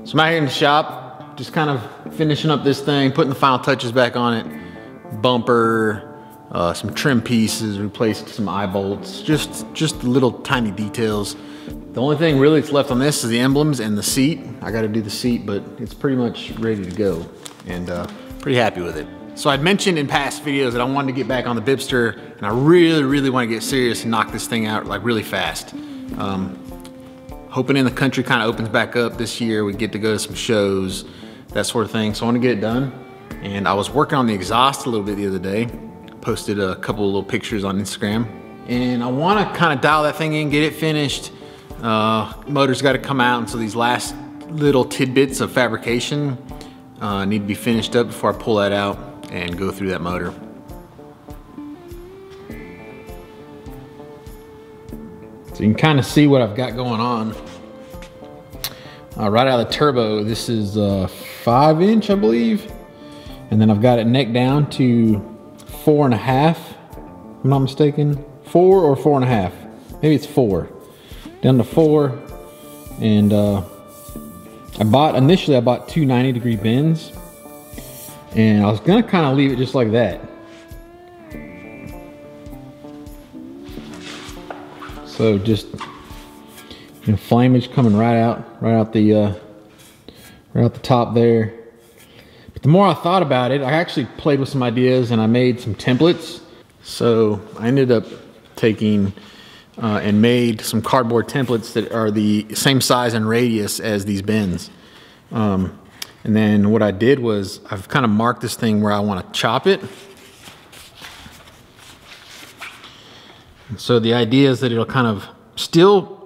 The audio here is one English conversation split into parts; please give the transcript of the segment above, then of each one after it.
So I'm out here in the shop, just kind of finishing up this thing, putting the final touches back on it. Bumper, some trim pieces, replaced some eye bolts, just little tiny details. The only thing really that's left on this is the emblems and the seat. I gotta do the seat, but it's pretty much ready to go, and pretty happy with it. So I'd mentioned in past videos that I wanted to get back on the Bipster, and I really want to get serious and knock this thing out like really fast. Hoping in the country kind of opens back up this year, we get to go to some shows, that sort of thing. So I want to get it done. And I was working on the exhaust a little bit the other day. Posted a couple of little pictures on Instagram. And I want to kind of dial that thing in, get it finished. Motor's got to come out, and so these last little tidbits of fabrication need to be finished up before I pull that out and go through that motor. So you can kind of see what I've got going on. Right out of the turbo, this is 5-inch, I believe. And then I've got it neck down to 4.5, if I'm not mistaken. 4 or 4.5, maybe it's 4. Down to 4, and initially I bought two 90-degree bends, and I was gonna kind of leave it just like that. So just, you know, flameage coming right out the top there. But the more I thought about it, I actually played with some ideas and I made some templates. So I ended up taking and made some cardboard templates that are the same size and radius as these bends. And then what I did was I've kind of marked this thing where I want to chop it. And so the idea is that it'll kind of still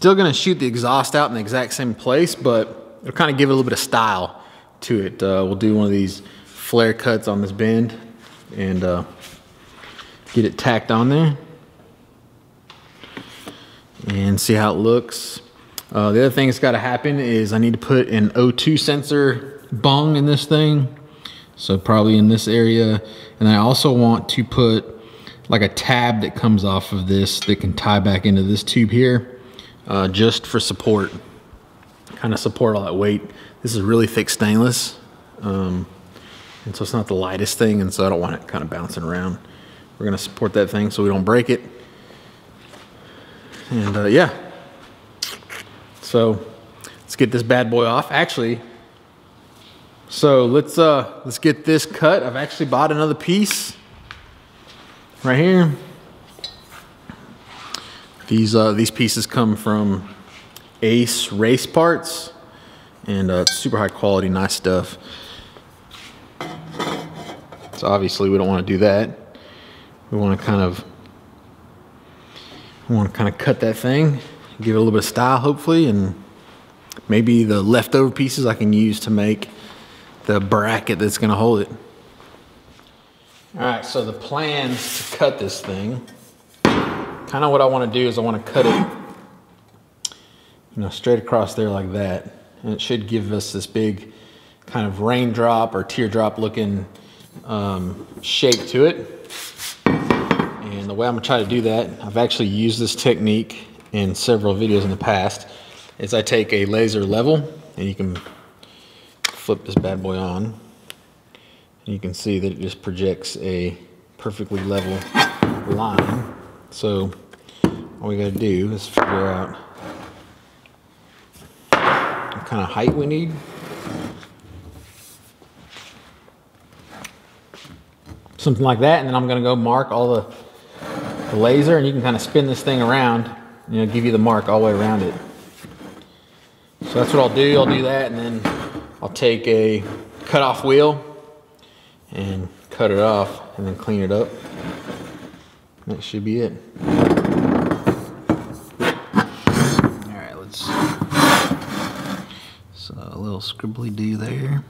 gonna shoot the exhaust out in the exact same place, but it'll kind of give it a little bit of style to it. We'll do one of these flare cuts on this bend and get it tacked on there and see how it looks. The other thing that's got to happen is I need to put an O2 sensor bung in this thing, so probably in this area. And I also want to put like a tab that comes off of this that can tie back into this tube here, just for support, kind of support all that weight. This is really thick stainless, and so it's not the lightest thing, and so I don't want it kind of bouncing around. We're gonna support that thing so we don't break it. And yeah, so let's get this bad boy off. Actually, so let's get this cut. I've actually bought another piece right here. These pieces come from Ace Race Parts, and it's super high quality, nice stuff. So obviously we don't want to do that. We want to kind of cut that thing, give it a little bit of style hopefully, and maybe the leftover pieces I can use to make the bracket that's going to hold it. All right, so the plans to cut this thing, kind of what I want to do is I want to cut it, you know, straight across there like that, and it should give us this big kind of raindrop or teardrop looking shape to it. And the way I'm gonna try to do that, I've actually used this technique in several videos in the past, is I take a laser level, and you can flip this bad boy on, and you can see that it just projects a perfectly level line. So all we gotta do is figure out what kind of height we need. Something like that, and then I'm gonna go mark all the laser, and you can kind of spin this thing around, you know, give you the mark all the way around it. So that's what I'll do. I'll do that, and then I'll take a cut-off wheel and cut it off, and then clean it up. That should be it. All right, so a little scribbly do there.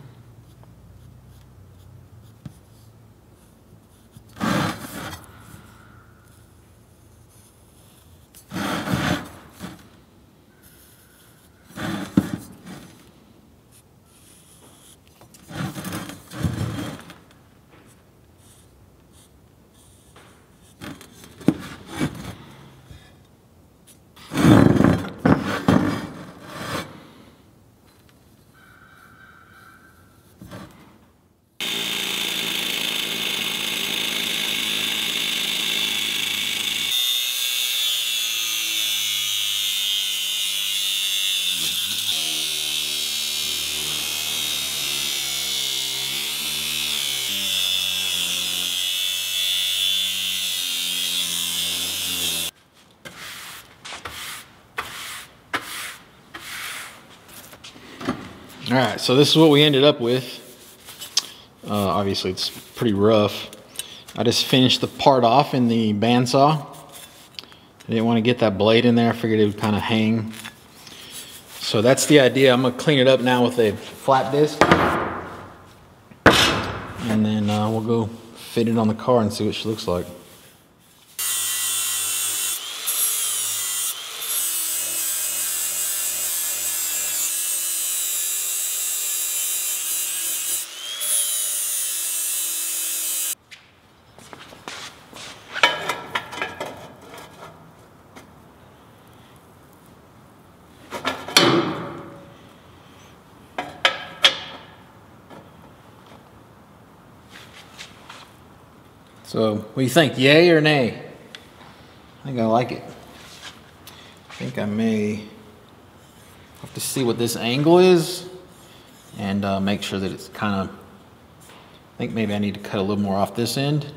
All right, so this is what we ended up with. Obviously it's pretty rough. I just finished the part off in the bandsaw. I didn't want to get that blade in there. I figured it would kind of hang. So that's the idea. I'm gonna clean it up now with a flat disc. And then we'll go fit it on the car and see what she looks like. So, what do you think, yay or nay? I think I like it. I think I may have to see what this angle is and make sure that it's kind of, I think maybe I need to cut a little more off this end.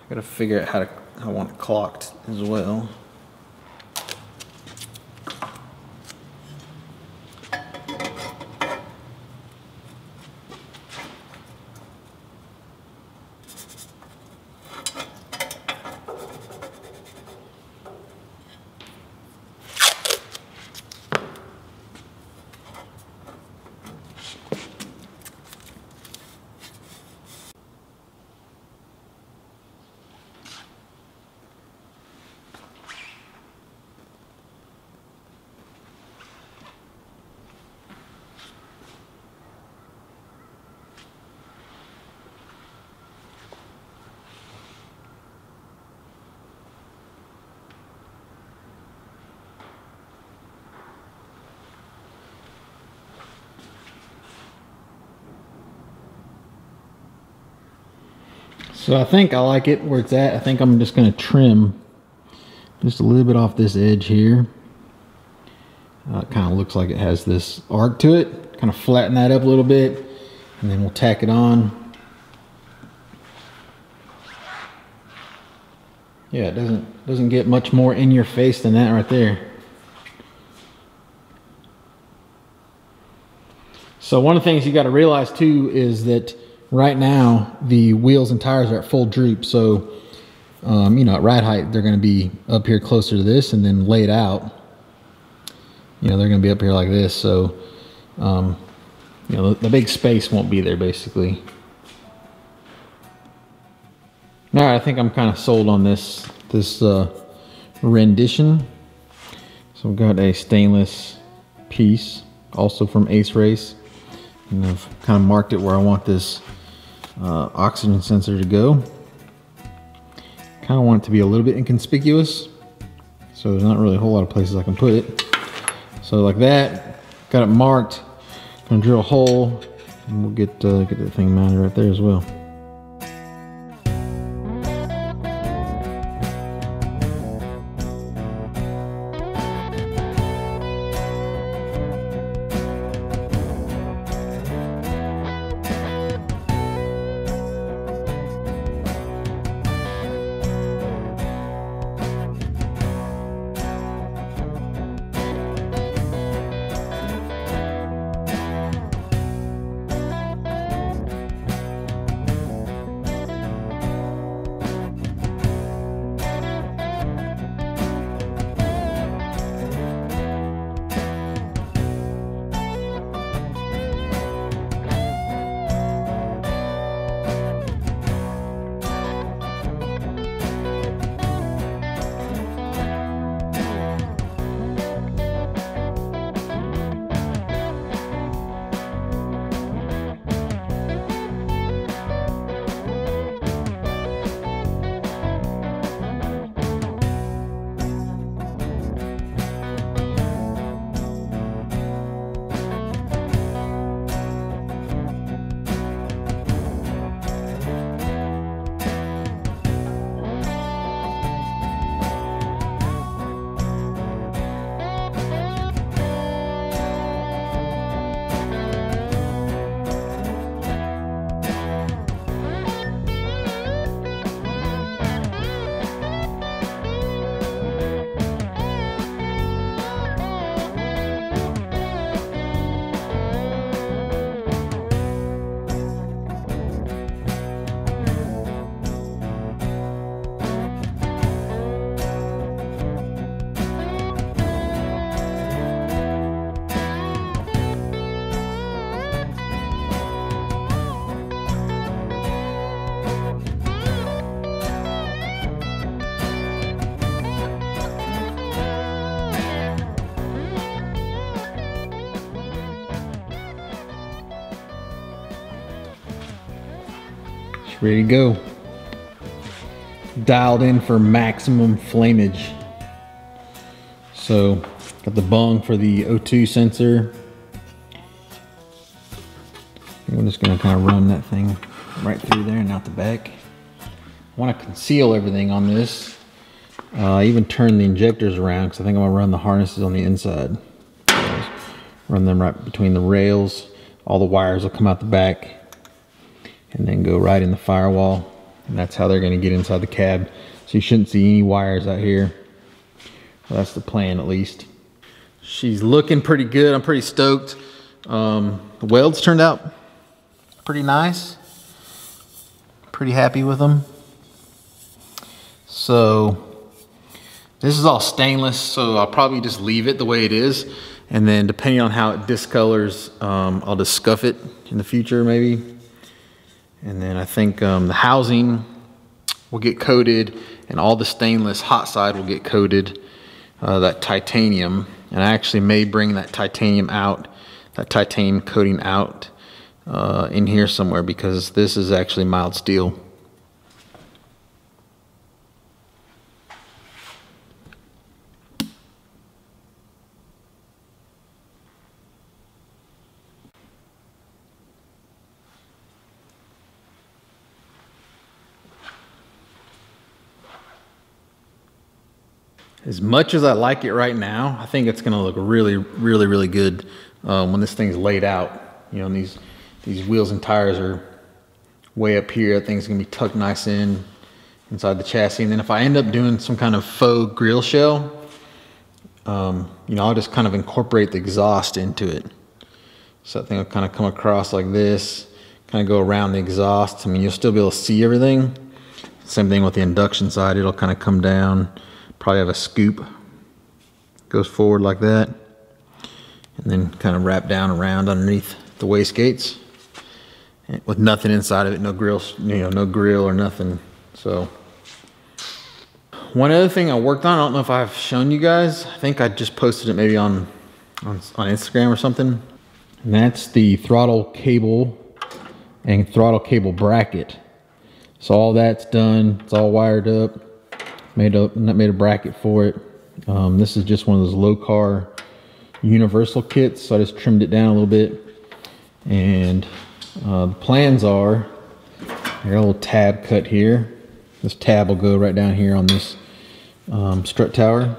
I gotta figure out how I want it clocked as well. So I think I like it where it's at. I think I'm just going to trim just a little bit off this edge here. It kind of looks like it has this arc to it. Kind of flatten that up a little bit, and then we'll tack it on. Yeah, it doesn't get much more in your face than that right there. So one of the things you got to realize too is that right now the wheels and tires are at full droop. So you know, at ride height they're going to be up here closer to this, and then laid out, you know, they're going to be up here like this. So you know, the big space won't be there basically. All right, I think I'm kind of sold on this rendition. So we've got a stainless piece, also from Ace Race, and I've kind of marked it where I want this oxygen sensor to go. Kind of want it to be a little bit inconspicuous, so there's not really a whole lot of places I can put it. So like that, got it marked. Gonna drill a hole, and we'll get that thing mounted right there as well. Ready to go. Dialed in for maximum flameage. So, got the bung for the O2 sensor. I'm just gonna kind of run that thing right through there and out the back. I want to conceal everything on this. I even turn the injectors around because I think I'm gonna run the harnesses on the inside. Run them right between the rails. All the wires will come out the back and then go right in the firewall. And that's how they're gonna get inside the cab. So you shouldn't see any wires out here. Well, that's the plan at least. She's looking pretty good. I'm pretty stoked. The welds turned out pretty nice. Pretty happy with them. So this is all stainless, so I'll probably just leave it the way it is. And then depending on how it discolors, I'll just scuff it in the future maybe. And then I think the housing will get coated and all the stainless hot side will get coated, that titanium. And I actually may bring that titanium out, that titanium coating out in here somewhere because this is actually mild steel. As much as I like it right now, I think it's gonna look really, really, really good when this thing's laid out. You know, and these wheels and tires are way up here. That thing's gonna be tucked nice inside the chassis. And then if I end up doing some kind of faux grill shell, you know, I'll just kind of incorporate the exhaust into it. So that thing will kind of come across like this, kind of go around the exhaust. I mean, you'll still be able to see everything. Same thing with the induction side. It'll kind of come down. Probably have a scoop, goes forward like that, and then kind of wrap down around underneath the wastegates with nothing inside of it, no grill, you know, no grill or nothing. So one other thing I worked on, I don't know if I've shown you guys, I think I just posted it maybe on Instagram or something, and that's the throttle cable and throttle cable bracket. So all that's done, it's all wired up. Made a bracket for it. This is just one of those low car universal kits, so I just trimmed it down a little bit. And the plans are, I got a little tab cut here. This tab will go right down here on this strut tower.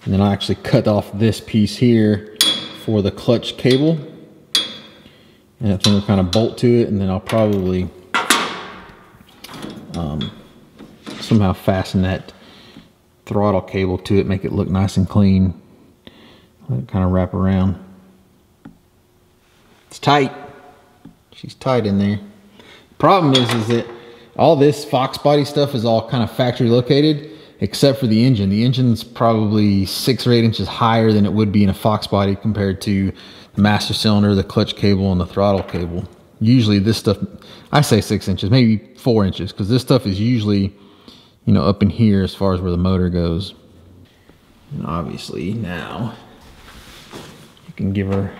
And then I actually cut off this piece here for the clutch cable. And that thing will kind of bolt to it, and then I'll probably somehow fasten that throttle cable to it, make it look nice and clean. Let it kind of wrap around. It's tight. She's tight in there. Problem is that all this Fox body stuff is all kind of factory located, except for the engine. The engine's probably 6 or 8 inches higher than it would be in a Fox body compared to the master cylinder, the clutch cable, and the throttle cable. Usually this stuff, I say 6 inches, maybe 4 inches, because this stuff is usually, you know, up in here as far as where the motor goes. And obviously now you can give her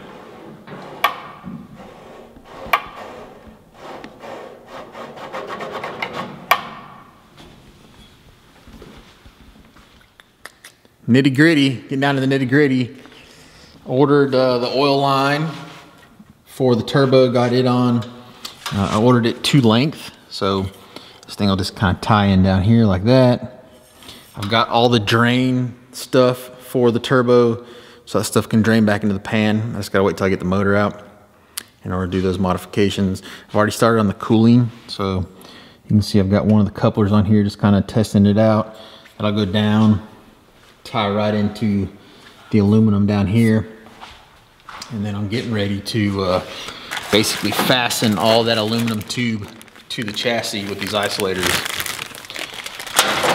nitty gritty, getting down to the nitty gritty. Ordered the oil line for the turbo, got it on. I ordered it 2 length, so this thing will just kind of tie in down here like that. I've got all the drain stuff for the turbo, so that stuff can drain back into the pan. I just gotta wait till I get the motor out in order to do those modifications. I've already started on the cooling, so you can see I've got one of the couplers on here just kind of testing it out. That'll go down, tie right into the aluminum down here, and then I'm getting ready to basically fasten all that aluminum tube to the chassis with these isolators.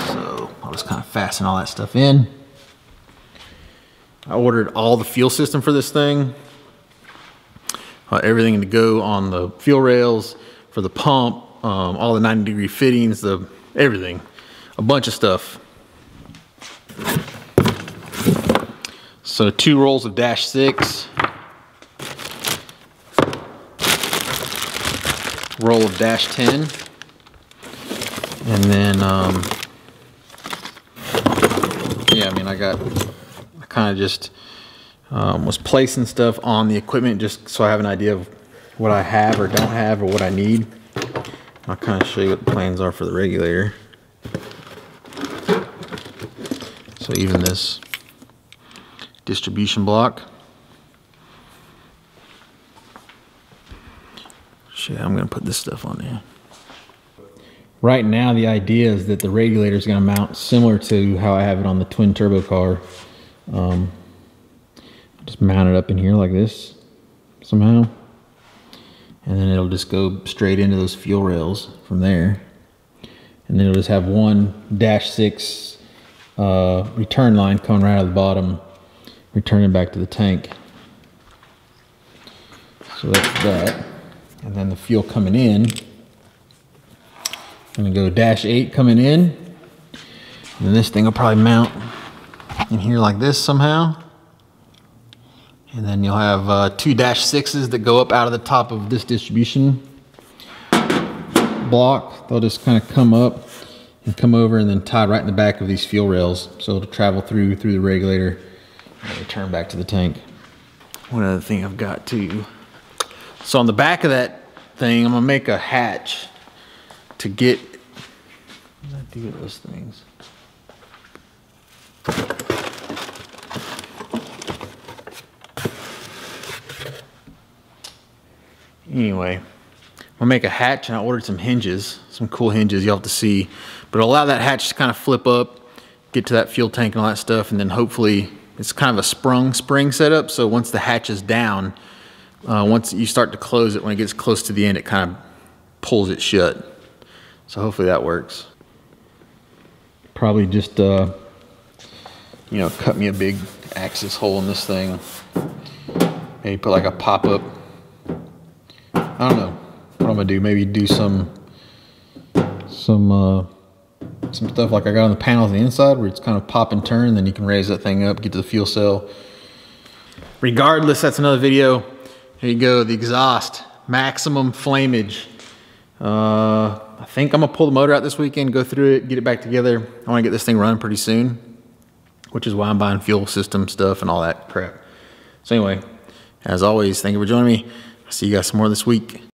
So I'll just kind of fasten all that stuff in. I ordered all the fuel system for this thing. Everything to go on the fuel rails, for the pump, all the 90-degree fittings, everything. A bunch of stuff. So 2 rolls of -6. Roll of -10. And then, yeah, I mean, I kind of just was placing stuff on the equipment just so I have an idea of what I have or don't have or what I need. I'll kind of show you what the plans are for the regulator. So even this distribution block. Shit, I'm gonna put this stuff on there. Right now, the idea is that the regulator is gonna mount similar to how I have it on the twin turbo car. Just mount it up in here like this somehow. And then it'll just go straight into those fuel rails from there. And then it'll just have one -6 return line coming right out of the bottom, returning back to the tank. So that's that. And then the fuel coming in, I'm gonna go -8 coming in. And then this thing will probably mount in here like this somehow. And then you'll have 2 -6s that go up out of the top of this distribution block. They'll just kind of come up and come over and then tie right in the back of these fuel rails. So it'll travel through the regulator and return back to the tank. One other thing I've got too. So on the back of that thing, I'm gonna make a hatch to get, what do I do with those things? Anyway, I'm gonna make a hatch, and I ordered some hinges, some cool hinges you'll have to see. But it'll allow that hatch to kind of flip up, get to that fuel tank and all that stuff, and then hopefully it's kind of a spring setup. So once the hatch is down, once you start to close it, when it gets close to the end, it kind of pulls it shut. So hopefully that works. Probably just, you know, cut me a big axis hole in this thing. Maybe put like a pop-up. I don't know what I'm gonna do. Maybe do some stuff like I got on the panels on the inside where it's kind of pop and turn, then you can raise that thing up, get to the fuel cell. Regardless, that's another video. Here you go, the exhaust, maximum flameage. I think I'm gonna pull the motor out this weekend, go through it, get it back together. I wanna get this thing running pretty soon, which is why I'm buying fuel system stuff and all that crap. So anyway, as always, thank you for joining me. I'll see you guys some more this week.